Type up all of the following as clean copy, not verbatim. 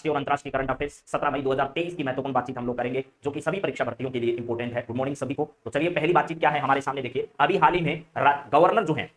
राष्ट्रीय और अंतर्राष्ट्रीय करंट अफेयर्स 17 मई 2023 की महत्वपूर्ण बातचीत हम लोग करेंगे, जो कि सभी परीक्षा भर्तियों के लिए इंपॉर्टेंट है। गुड मॉर्निंग सभी को। तो चलिए पहली बातचीत क्या है हमारे सामने, देखिए अभी हाल ही में गवर्नर जो है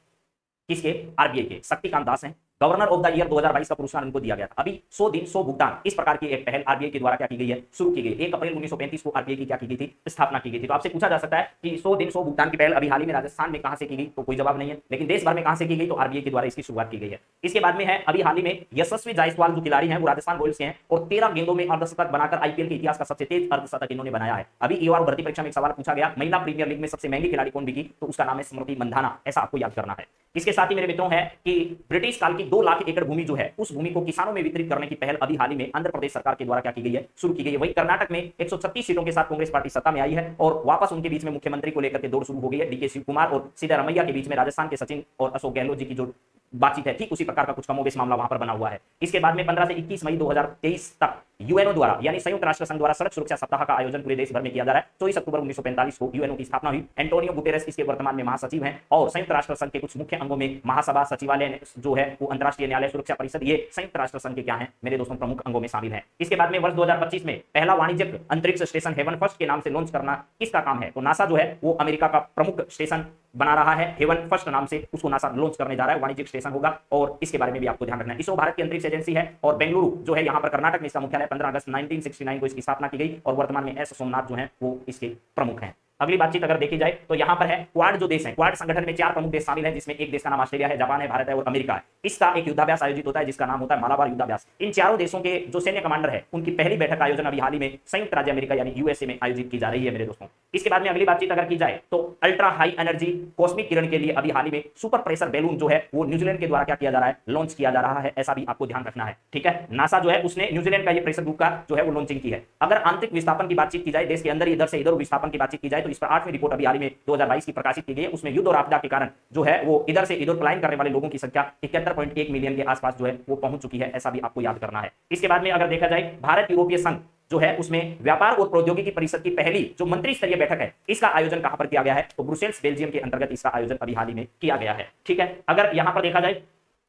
किसके, आरबीआई के, शक्तिकांत दास हैं। गवर्नर ऑफ द ईयर 2022 का पुरस्कार उनको दिया गया था। अभी 100 दिन 100 भुगतान, इस प्रकार की एक पहल आरबीआई के द्वारा क्या की गई है, शुरू की गई। 1 अप्रैल 1935 को आरबीआई की क्या की गई थी, स्थापना की गई थी। तो आपसे पूछा जा सकता है कि 100 दिन 100 भुगतान की पहल अभी हाल ही में राजस्थान में कहां से की गई, तो कोई जवाब नहीं है, लेकिन देश भर में कहां से की गई, तो आरबीआई के द्वारा इसकी शुरुआत की गई है। इसके बाद में है अभी हाल ही में यशस्वी जायसवाल जो खिलाड़ी हैं वो राजस्थान रॉयल्स के हैं और 13 गेंदों में अर्धशतक बनाकर आईपीएल के इतिहास का सबसे तेज अर्धशतक इन्होंने बनाया है। अभी एक बार भर्ती परीक्षा में एक सवाल पूछा गया, महिला प्रीमियर लीग में सबसे महंगी खिलाड़ी कौन बिकी, तो उसका नाम है स्मृति मंधाना, ऐसा आपको याद करना है। इसके साथ ही मेरे मित्रों है कि ब्रिटिश काल की 2 लाख एकड़ भूमि जो है उस भूमि को किसानों में वितरित करने की पहल अभी हाल ही में आंध्र प्रदेश सरकार के द्वारा क्या की गई है, शुरू की गई है। वही कर्नाटक में 136 सीटों के साथ कांग्रेस पार्टी सत्ता में आई है और वापस उनके बीच में मुख्यमंत्री को लेकर के दौड़ शुरू हो गई है। डीके शिव कुमार और सिद्धरामैया के बीच में राजस्थान के सचिन और अशोक गहलोत जी की जो बातचीत है, ठीक उसी प्रकार का कुछ कमोबेश मामला वहां पर बना हुआ है। इसके बाद में 15 से 21 मई 2023 तक यूएनओ द्वारा यानी संयुक्त राष्ट्र संघ द्वारा सड़क सुरक्षा सप्ताह का आयोजन पूरे देश भर में किया जा रहा है। 24 अक्टूबर 1945 को यूएनओ की स्थापना हुई। एंटोनियो गुटेरेस इसके वर्तमान में महासचिव हैं और संयुक्त राष्ट्र संघ के कुछ मुख्य अंगों में महासभा, सचिवालय जो है वो अंतर्राष्ट्रीय न्यायालय, सुरक्षा परिषद, ये संयुक्त राष्ट्र संघ के क्या है मेरे दोस्तों प्रमुख अंगों में शामिल है। इसके बाद में वर्ष 2025 में पहला वाणिज्यिक अंतरिक्ष स्टेशन हेवन फर्स्ट के नाम से लॉन्च करना किसका काम है, तो नासा जो है वो अमेरिका का प्रमुख स्टेशन बना रहा है। हेवन फर्स्ट नाम से उसको नासा लॉन्च करने जा रहा है, वाणिज्यिक स्टेशन होगा और इसके बारे में भी आपको ध्यान रखना है। इसरो भारत की अंतरिक्ष एजेंसी है और बेंगलुरु जो है यहाँ पर कर्नाटक में इसका मुख्यालय 15 अगस्त 1969 को इसकी स्थापना की गई और वर्तमान में एस सोमनाथ जो है वो इसके प्रमुख हैं। अगली बातचीत अगर देखी जाए तो यहाँ पर है क्वाड जो देश है, क्वाड संगठन में 4 प्रमुख देश शामिल हैं, जिसमें एक देश का नाम ऑस्ट्रेलिया है, जापान है, भारत है और अमेरिका है। इसका एक युद्धाभ्यास आयोजित होता है जिसका नाम होता है मालाबार युद्धाभ्यास। इन चारों देशों के जो सैन्य कमांडर है उनकी पहली बैठक आयोजन अभी हाल ही में संयुक्त राज्य अमेरिका यानी यूएसए में आयोजित की जा रही है मेरे दोस्तों। इसके बाद में अगली बातचीत अगर की जाए तो अल्ट्रा हाई एनर्जी कॉस्मिक किरण के लिए अभी हाल ही में सुपर प्रेशर बैलून जो है वो न्यूजीलैंड के द्वारा क्या किया जा रहा है, लॉन्च किया जा रहा है, ऐसा भी आपको ध्यान रखना है। ठीक है, नासा जो है उसने न्यूजीलैंड का ये प्रेशर ग्रुप का जो है वो लॉन्चिंग की है। अगर आंतरिक विस्थापन की बातचीत की जाए, देश के अंदर इधर से इधर विस्थापन की बातचीत की जाए, तो इस पर 8वीं रिपोर्ट अभी हाल ही में 2022 की प्रकाशित की गई है। उसमें युद्ध और आपदा के कारण जो है वो इधर से इधर पलायन करने वाले लोगों की संख्या 71.1 मिलियन के आसपास जो है वो पहुंच चुकी है, ऐसा भी आपको याद करना है। इसके बाद में अगर देखा जाए भारत यूरोपीय संघ जो है उसमें व्यापार और प्रौद्योगिकी परिषद की पहली जो मंत्री स्तरीय बैठक है, इसका आयोजन कहां पर किया गया है, तो ब्रुसेल्स बेल्जियम के अंतर्गत इसका आयोजन अभी हाल ही में किया गया है। ठीक है, अगर यहां पर देखा जाए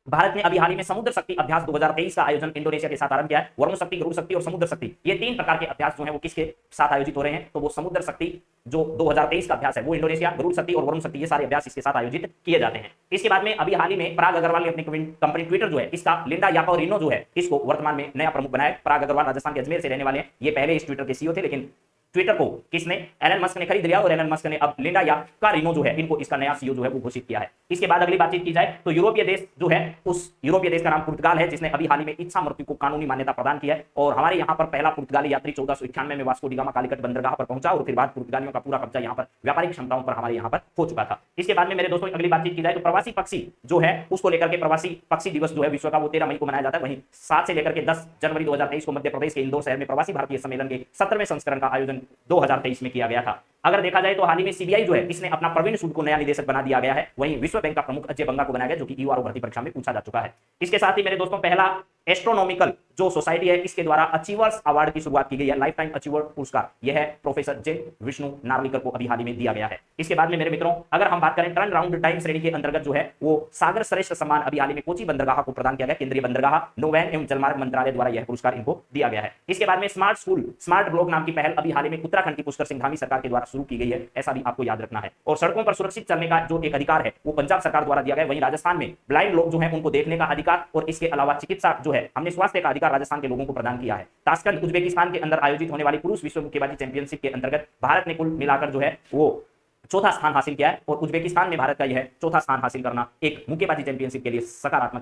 भारत ने अभी हाल ही में समुद्र शक्ति अभ्यास 2023 का आयोजन इंडोनेशिया के साथ आरंभ किया है। वरुण शक्ति, गरुड़ शक्ति और समुद्र शक्ति, ये 3 प्रकार के अभ्यास जो है वो किसके साथ आयोजित हो रहे हैं, तो वो समुद्र शक्ति जो 2023 का अभ्यास है वो इंडोनेशिया, गरुड़ शक्ति और वरुण शक्ति, ये सारे अभ्यास इसके साथ आयोजित किए जाते हैं। इसके बाद में अभी हाल ही में पराग अग्रवाल ने अपनी कंपनी ट्विटर जो है इसका लिंडा याकोरिनो जो है इसको वर्तमान में नया प्रमुख बनाया। पराग अग्रवाल राजस्थान के अजमेर से रहने वाले हैं। ये पहले इस ट्विटर के सीईओ थे, लेकिन ट्विटर को किसने, एलन मस्क ने खरीद लिया और एलन मस्क ने अब लिंडा याकोरिनो जो है इनको इसका नया सीईओ जो है वो घोषित किया है। इसके बाद अगली बातचीत की जाए तो यूरोपीय देश जो है उस यूरोपीय देश का नाम पुर्तगाल है, जिसने अभी हाल ही में इच्छा मृत्यु को कानूनी मान्यता प्रदान किया है और हमारे यहाँ पर पहला पुर्तगाली यात्री 1491 में वास्को डी गामा कालीकट बंदरगाह पर पहुंचा और फिर बाद पुर्तगालियों का पूरा कब्जा यहाँ पर व्यापारिक क्षमताओं पर हमारे यहाँ पर हो चुका था। इसके बाद में मेरे दोस्तों अगली बातचीत की जाए तो प्रवासी पक्षी जो है उसको लेकर के प्रवासी पक्षी दिवस जो है विश्व का वो 13 मई को मनाया जाता है। वहीं 7 से लेकर के 10 जनवरी 2023 को मध्य प्रदेश के इंदौर शहर में प्रवासी भारतीय सम्मेलन के 17वें संस्करण का आयोजन 2023 में किया गया था। अगर देखा जाए तो हाल ही में सीबीआई जो है इसने अपना प्रवीण सूद को नया निदेशक बना दिया गया है। वहीं विश्व बैंक का प्रमुख अजय बंगा को बनाया गया, जो कि ईओआरओ भर्ती परीक्षा में पूछा जा चुका है। इसके साथ ही मेरे दोस्तों पहला एस्ट्रोनॉमिकल जो सोसाइटी है इसके द्वारा अचीवर्स अवार्ड की शुरुआत की गई है। लाइफ टाइम अचीवर पुरस्कार यह है प्रोफेसर जे विष्णु नार्लिकर को अभी हाल ही में दिया गया है। इसके बाद में मेरे मित्रों अगर हम बात करें टर्न राउंड टाइम श्रेणी के अंतर्गत जो है वो सागर श्रेष्ठ सम्मान अभी हाल ही में कोची बंदरगाह को प्रदान किया गया। केंद्रीय बंदरगाह, नौवैन एवं जलमार्ग मंत्रालय द्वारा यह पुरस्कार इनको दिया गया है। इसके बाद में स्मार्ट स्कूल स्मार्ट ब्लॉक नाम की पहल अभी हाल ही में उत्तराखंड की पुष्कर सिंह धामी सरकार के द्वारा शुरू की गई है, ऐसा भी आपको याद रखना है। और सड़कों पर सुरक्षित चलने का जो एक अधिकार है वो पंजाब सरकार द्वारा दिया गया। वहीं राजस्थान में ब्लाइंड लोग जो है उनको देखने का अधिकार और इसके अलावा चिकित्सा जो है हमने स्वास्थ्य का अधिकार राजस्थान के लोगों को प्रदान किया है। ताशकंद उज्बेकिस्तान के अंदर आयोजित होने वाली पुरुष विश्व मुक्केबाजी चैंपियनशिप के अंतर्गत भारत ने कुल मिलाकर जो है वो 4था स्थान हासिल किया है और उज्बेकिस्तान में भारत का यह 4था स्थान हासिल करना एक मुक्केबाजी चैंपियनशिप के लिए सकारात्मक